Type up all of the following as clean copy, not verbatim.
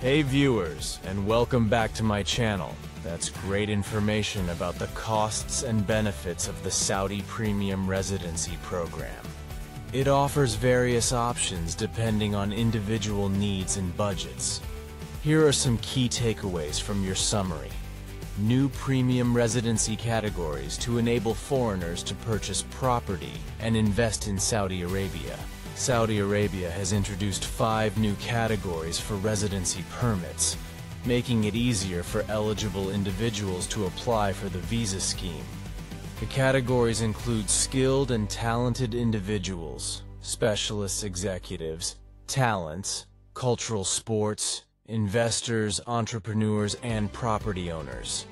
Hey viewers, and welcome back to my channel. That's great information about the costs and benefits of the Saudi Premium Residency program. It offers various options depending on individual needs and budgets. Here are some key takeaways from your summary. New premium residency categories to enable foreigners to purchase property and invest in Saudi Arabia. Saudi Arabia has introduced 5 new categories for residency permits, making it easier for eligible individuals to apply for the visa scheme. The categories include skilled and talented individuals, specialist executives, talents, cultural sports, investors, entrepreneurs, and property owners.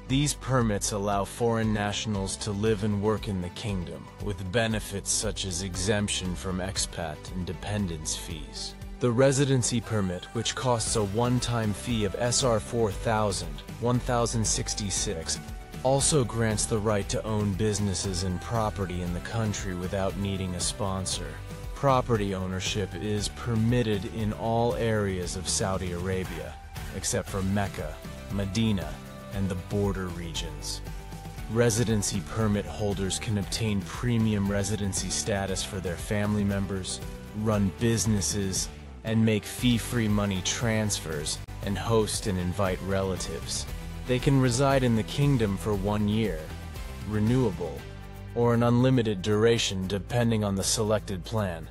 These permits allow foreign nationals to live and work in the kingdom, with benefits such as exemption from expat and dependence fees. The residency permit, which costs a one-time fee of SR 1066, also grants the right to own businesses and property in the country without needing a sponsor. Property ownership is permitted in all areas of Saudi Arabia, except for Mecca, Medina, and the border regions. Residency permit holders can obtain premium residency status for their family members, run businesses, and make fee-free money transfers, and host and invite relatives. They can reside in the kingdom for 1 year, renewable, or an unlimited duration depending on the selected plan.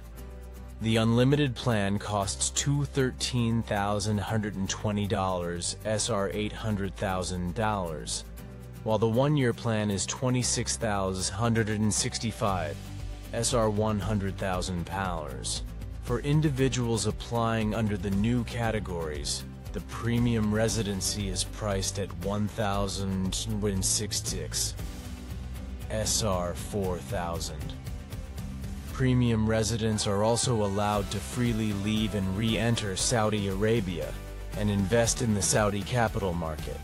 The unlimited plan costs $213,120 SR $800,000, while the 1-year plan is $26,165 SR $100,000. For individuals applying under the new categories, the premium residency is priced at $1,066 SR $4,000. Premium residents are also allowed to freely leave and re-enter Saudi Arabia and invest in the Saudi capital market.